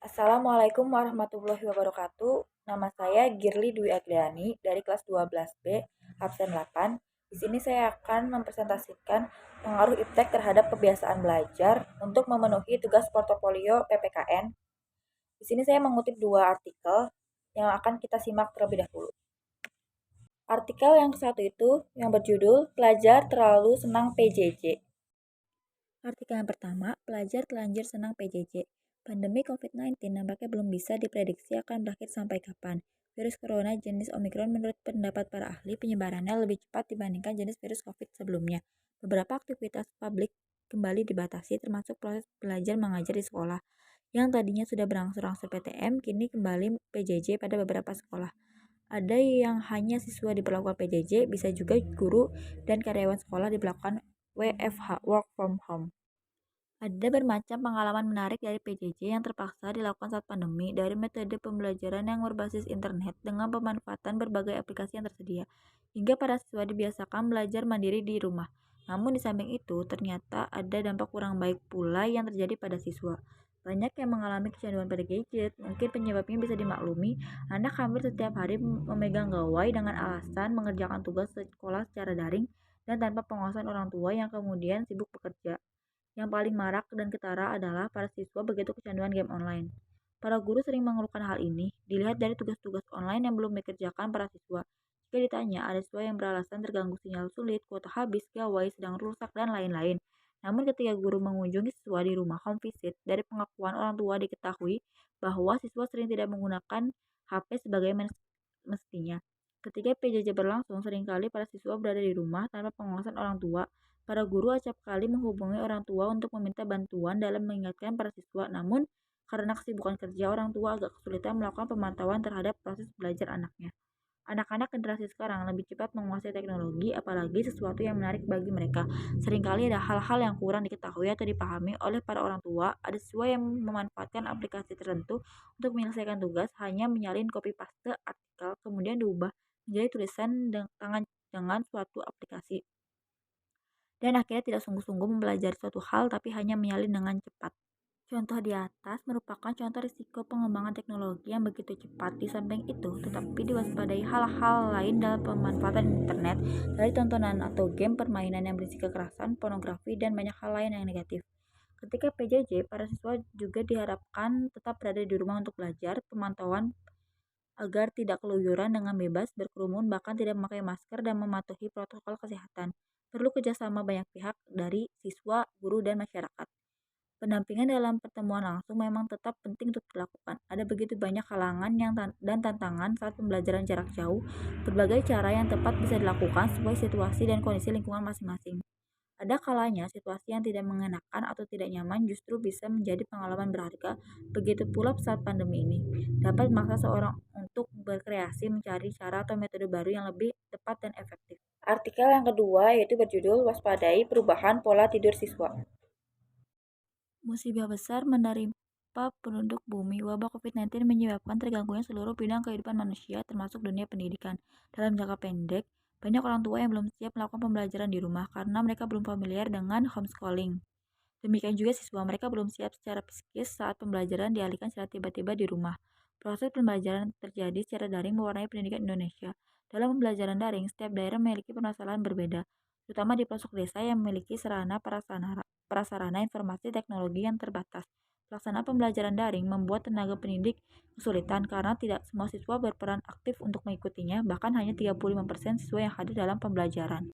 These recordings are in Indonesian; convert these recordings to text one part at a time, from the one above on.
Assalamualaikum warahmatullahi wabarakatuh. Nama saya Girly Dwi Agriani dari kelas 12B, absen 8. Di sini saya akan mempresentasikan pengaruh iptek terhadap kebiasaan belajar untuk memenuhi tugas portofolio PPKN. Di sini saya mengutip dua artikel yang akan kita simak terlebih dahulu. Artikel yang satu itu yang berjudul Pelajar Terlalu Senang PJJ. Artikel yang pertama, pelajar telanjur senang PJJ. Pandemi COVID-19 nampaknya belum bisa diprediksi akan berakhir sampai kapan. Virus corona jenis Omicron menurut pendapat para ahli penyebarannya lebih cepat dibandingkan jenis virus COVID sebelumnya. Beberapa aktivitas publik kembali dibatasi termasuk proses belajar mengajar di sekolah. Yang tadinya sudah berangsur-angsur PTM, kini kembali PJJ pada beberapa sekolah. Ada yang hanya siswa diperlakukan PJJ, bisa juga guru dan karyawan sekolah diperlakukan WFH, work from home. Ada bermacam pengalaman menarik dari PJJ yang terpaksa dilakukan saat pandemi, dari metode pembelajaran yang berbasis internet dengan pemanfaatan berbagai aplikasi yang tersedia, hingga para siswa dibiasakan belajar mandiri di rumah. Namun di samping itu, ternyata ada dampak kurang baik pula yang terjadi pada siswa. Banyak yang mengalami kecanduan pada gadget, mungkin penyebabnya bisa dimaklumi, anak hampir setiap hari memegang gawai dengan alasan mengerjakan tugas sekolah secara daring dan tanpa pengawasan orang tua yang kemudian sibuk bekerja. Yang paling marak dan ketara adalah para siswa begitu kecanduan game online. Para guru sering mengeluhkan hal ini, dilihat dari tugas-tugas online yang belum dikerjakan para siswa. Jika ditanya, ada siswa yang beralasan terganggu sinyal sulit, kuota habis, gawai sedang rusak, dan lain-lain. Namun ketika guru mengunjungi siswa di rumah home visit, dari pengakuan orang tua diketahui bahwa siswa sering tidak menggunakan HP sebagai mestinya. Ketika PJJ berlangsung, seringkali para siswa berada di rumah tanpa pengawasan orang tua. Para guru acap kali menghubungi orang tua untuk meminta bantuan dalam mengingatkan para siswa, namun karena kesibukan kerja, orang tua agak kesulitan melakukan pemantauan terhadap proses belajar anaknya. Anak-anak generasi sekarang lebih cepat menguasai teknologi, apalagi sesuatu yang menarik bagi mereka. Seringkali ada hal-hal yang kurang diketahui atau dipahami oleh para orang tua. Ada siswa yang memanfaatkan aplikasi tertentu untuk menyelesaikan tugas, hanya menyalin copy paste artikel, kemudian diubah menjadi tulisan tangan dengan suatu aplikasi. Dan akhirnya tidak sungguh-sungguh mempelajari suatu hal tapi hanya menyalin dengan cepat. Contoh di atas merupakan contoh risiko pengembangan teknologi yang begitu cepat. Di samping itu, tetapi diwaspadai hal-hal lain dalam pemanfaatan internet, dari tontonan atau game, permainan yang berisi kekerasan, pornografi, dan banyak hal lain yang negatif. Ketika PJJ, para siswa juga diharapkan tetap berada di rumah untuk belajar, pemantauan agar tidak keluyuran dengan bebas berkerumun, bahkan tidak memakai masker dan mematuhi protokol kesehatan. Perlu kerjasama banyak pihak dari siswa, guru, dan masyarakat. Pendampingan dalam pertemuan langsung memang tetap penting untuk dilakukan. Ada begitu banyak halangan dan tantangan saat pembelajaran jarak jauh. Berbagai cara yang tepat bisa dilakukan sesuai situasi dan kondisi lingkungan masing-masing. Ada kalanya situasi yang tidak mengenakan atau tidak nyaman justru bisa menjadi pengalaman berharga. Begitu pula saat pandemi ini dapat memaksa seorang untuk berkreasi, mencari cara atau metode baru yang lebih tepat dan efektif. Artikel yang kedua yaitu berjudul Waspadai Perubahan Pola Tidur Siswa. Musibah besar menerima penduduk bumi. Wabah COVID-19 menyebabkan terganggunya seluruh bidang kehidupan manusia, termasuk dunia pendidikan. Dalam jangka pendek, banyak orang tua yang belum siap melakukan pembelajaran di rumah karena mereka belum familiar dengan homeschooling. Demikian juga siswa mereka belum siap secara psikis saat pembelajaran dialihkan secara tiba-tiba di rumah. Proses pembelajaran terjadi secara daring mewarnai pendidikan Indonesia. Dalam pembelajaran daring, setiap daerah memiliki permasalahan berbeda, terutama di pelosok desa yang memiliki sarana prasarana informasi teknologi yang terbatas. Pelaksanaan pembelajaran daring membuat tenaga pendidik kesulitan karena tidak semua siswa berperan aktif untuk mengikutinya, bahkan hanya 35% siswa yang hadir dalam pembelajaran.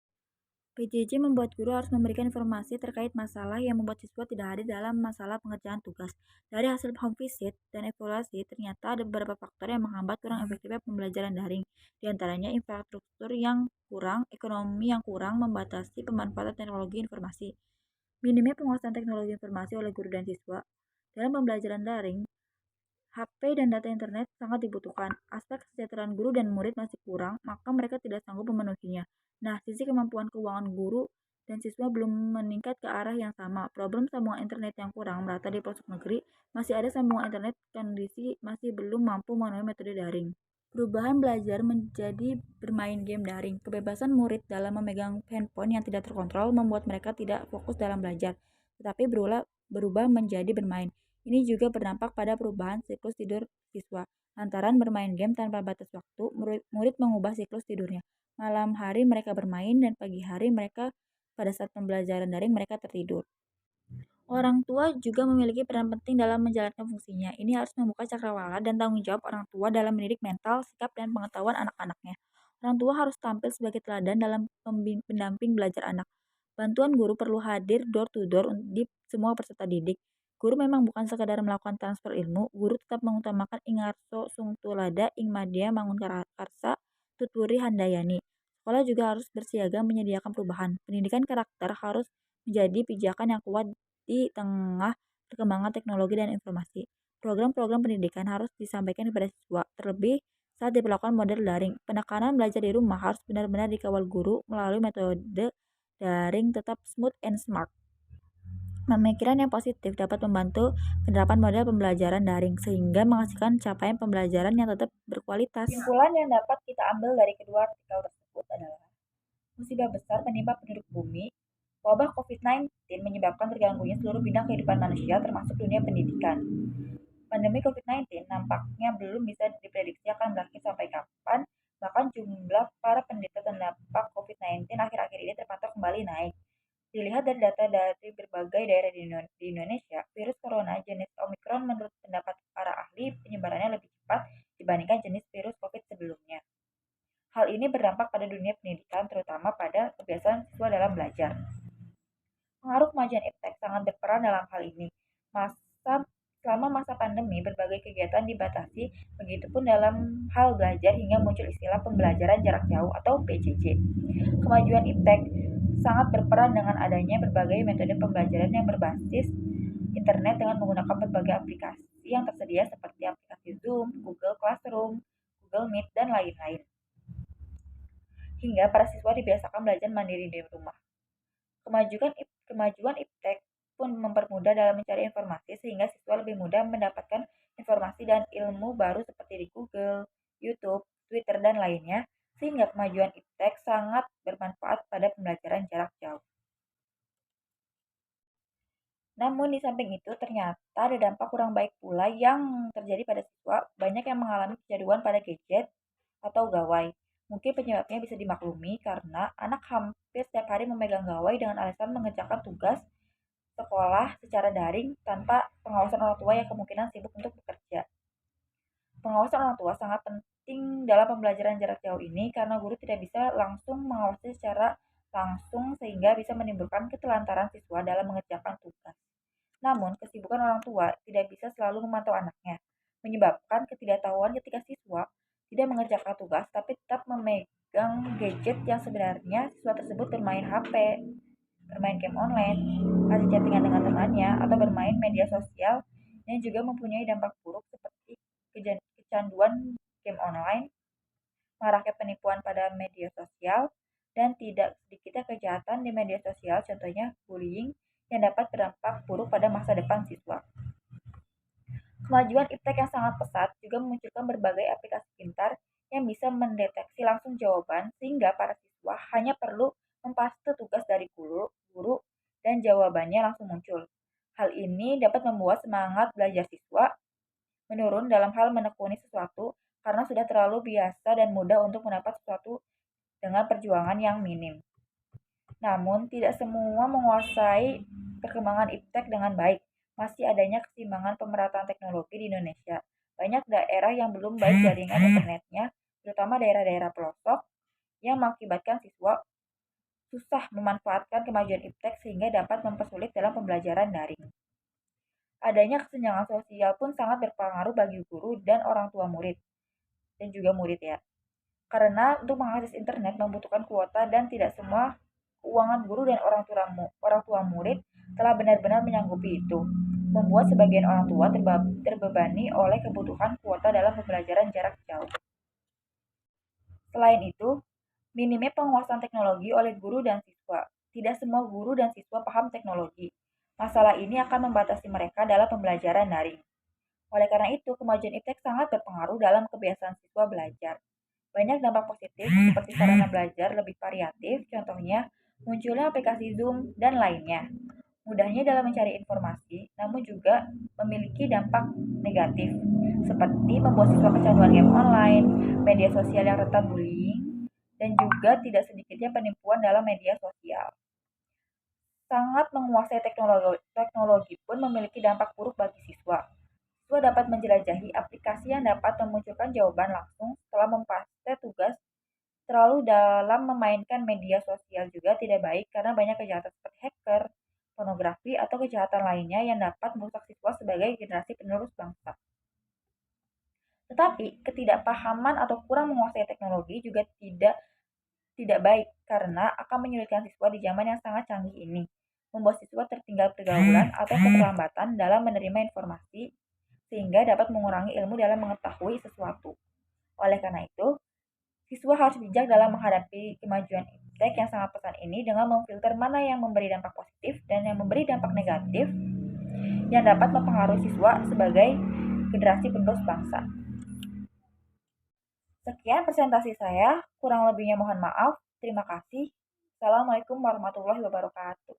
PJJ membuat guru harus memberikan informasi terkait masalah yang membuat siswa tidak hadir dalam masalah pengerjaan tugas. Dari hasil home visit dan evaluasi, ternyata ada beberapa faktor yang menghambat kurang efektifnya pembelajaran daring. Di antaranya infrastruktur yang kurang, ekonomi yang kurang, membatasi pemanfaatan teknologi informasi. Minimnya penguasaan teknologi informasi oleh guru dan siswa. Dalam pembelajaran daring, HP dan data internet sangat dibutuhkan. Aspek kesejahteraan guru dan murid masih kurang, maka mereka tidak sanggup memenuhinya. Nah, sisi kemampuan keuangan guru dan siswa belum meningkat ke arah yang sama. Problem sambungan internet yang kurang merata di pelosok negeri, masih ada sambungan internet kondisi masih belum mampu memenuhi metode daring. Perubahan belajar menjadi bermain game daring. Kebebasan murid dalam memegang handphone yang tidak terkontrol membuat mereka tidak fokus dalam belajar, tetapi berubah menjadi bermain. Ini juga berdampak pada perubahan siklus tidur siswa. Lantaran bermain game tanpa batas waktu, murid mengubah siklus tidurnya. Malam hari mereka bermain dan pagi hari mereka pada saat pembelajaran daring mereka tertidur. Orang tua juga memiliki peran penting dalam menjalankan fungsinya. Ini harus membuka cakrawala dan tanggung jawab orang tua dalam mendidik mental, sikap, dan pengetahuan anak-anaknya. Orang tua harus tampil sebagai teladan dalam pendamping belajar anak. Bantuan guru perlu hadir door to door di semua peserta didik. Guru memang bukan sekadar melakukan transfer ilmu, guru tetap mengutamakan ingarso sungtulada ing madya mangun karsa tuturi handayani. Sekolah juga harus bersiaga menyediakan perubahan. Pendidikan karakter harus menjadi pijakan yang kuat di tengah perkembangan teknologi dan informasi. Program-program pendidikan harus disampaikan kepada siswa, terlebih saat diperlakukan model daring. Penekanan belajar di rumah harus benar-benar dikawal guru melalui metode daring tetap smooth and smart. Pemikiran yang positif dapat membantu penerapan model pembelajaran daring sehingga menghasilkan capaian pembelajaran yang tetap berkualitas. Kesimpulan yang dapat kita ambil dari kedua artikel tersebut adalah musibah besar menimpa penduduk bumi. Wabah COVID-19 menyebabkan terganggunya seluruh bidang kehidupan manusia termasuk dunia pendidikan. Pandemi COVID-19 nampaknya belum bisa diprediksi akan berakhir sampai kapan, bahkan jumlah para penderita terdampak COVID-19 akhir-akhir ini terpantau kembali naik. Dilihat dari data dari berbagai daerah di Indonesia, virus corona jenis Omicron menurut pendapat para ahli penyebarannya lebih cepat dibandingkan jenis virus COVID sebelumnya. Hal ini berdampak pada dunia pendidikan, terutama pada kebiasaan siswa dalam belajar. Pengaruh kemajuan iptek sangat berperan dalam hal ini. Selama masa pandemi, berbagai kegiatan dibatasi, begitupun dalam hal belajar hingga muncul istilah pembelajaran jarak jauh atau PJJ. Kemajuan iptek sangat berperan dengan adanya berbagai metode pembelajaran yang berbasis internet dengan menggunakan berbagai aplikasi yang tersedia seperti aplikasi Zoom, Google Classroom, Google Meet, dan lain-lain. Hingga para siswa dibiasakan belajar mandiri di rumah. Kemajuan iptek pun mempermudah dalam mencari informasi sehingga siswa lebih mudah mendapatkan informasi dan ilmu baru seperti di Google, YouTube, Twitter, dan lainnya, sehingga kemajuan iptek sangat bermanfaat pada pembelajaran jarak jauh. Namun di samping itu ternyata ada dampak kurang baik pula yang terjadi pada siswa, banyak yang mengalami kecanduan pada gadget atau gawai. Mungkin penyebabnya bisa dimaklumi karena anak hampir setiap hari memegang gawai dengan alasan mengerjakan tugas sekolah secara daring tanpa pengawasan orang tua yang kemungkinan sibuk untuk bekerja. Pengawasan orang tua sangat penting dalam pembelajaran jarak jauh ini karena guru tidak bisa langsung mengawasi secara langsung sehingga bisa menimbulkan ketelantaran siswa dalam mengerjakan tugas. Namun, kesibukan orang tua tidak bisa selalu memantau anaknya, menyebabkan ketidaktahuan ketika siswa tidak mengerjakan tugas tapi tetap memegang gadget yang sebenarnya siswa tersebut bermain HP, bermain game online, masih chattingan dengan temannya, atau bermain media sosial yang juga mempunyai dampak buruk seperti kecanduan game online, maraknya penipuan pada media sosial, dan tidak sedikitnya kejahatan di media sosial, contohnya bullying, yang dapat berdampak buruk pada masa depan siswa. Kemajuan iptek yang sangat pesat juga memunculkan berbagai aplikasi pintar yang bisa mendeteksi langsung jawaban sehingga para siswa hanya perlu mempaste tugas dari guru dan jawabannya langsung muncul. Hal ini dapat membuat semangat belajar siswa menurun dalam hal menekuni sesuatu karena sudah terlalu biasa dan mudah untuk mendapat sesuatu dengan perjuangan yang minim. Namun, tidak semua menguasai perkembangan iptek dengan baik. Masih adanya keseimbangan pemerataan teknologi di Indonesia. Banyak daerah yang belum baik jaringan internetnya, terutama daerah-daerah pelosok, yang mengakibatkan siswa susah memanfaatkan kemajuan iptek sehingga dapat mempersulit dalam pembelajaran daring. Adanya kesenjangan sosial pun sangat berpengaruh bagi guru dan orang tua murid, dan juga murid ya. Karena untuk mengakses internet membutuhkan kuota dan tidak semua keuangan guru dan orang tua murid telah benar-benar menyanggupi itu, membuat sebagian orang tua terbebani oleh kebutuhan kuota dalam pembelajaran jarak jauh. Selain itu, minimnya penguasaan teknologi oleh guru dan siswa. Tidak semua guru dan siswa paham teknologi. Masalah ini akan membatasi mereka dalam pembelajaran daring. Oleh karena itu, kemajuan iptek sangat berpengaruh dalam kebiasaan siswa belajar. Banyak dampak positif seperti sarana belajar lebih variatif, contohnya munculnya aplikasi Zoom dan lainnya. Mudahnya dalam mencari informasi, namun juga memiliki dampak negatif, seperti membuat siswa kecanduan game online, media sosial yang rentan bullying, dan juga tidak sedikitnya penipuan dalam media sosial. Sangat menguasai teknologi pun memiliki dampak buruk bagi siswa. Siswa dapat menjelajahi aplikasi yang dapat memunculkan jawaban langsung setelah memproses tugas. Terlalu dalam memainkan media sosial juga tidak baik karena banyak kejahatan seperti hacker, pornografi, atau kejahatan lainnya yang dapat merusak siswa sebagai generasi penerus bangsa. Tetapi ketidakpahaman atau kurang menguasai teknologi juga tidak baik karena akan menyulitkan siswa di zaman yang sangat canggih ini, membuat siswa tertinggal pergaulan atau keterlambatan dalam menerima informasi sehingga dapat mengurangi ilmu dalam mengetahui sesuatu. Oleh karena itu, siswa harus bijak dalam menghadapi kemajuan iptek yang sangat pesat ini dengan memfilter mana yang memberi dampak positif dan yang memberi dampak negatif yang dapat mempengaruhi siswa sebagai generasi penerus bangsa. Sekian presentasi saya, kurang lebihnya mohon maaf. Terima kasih. Assalamualaikum warahmatullahi wabarakatuh.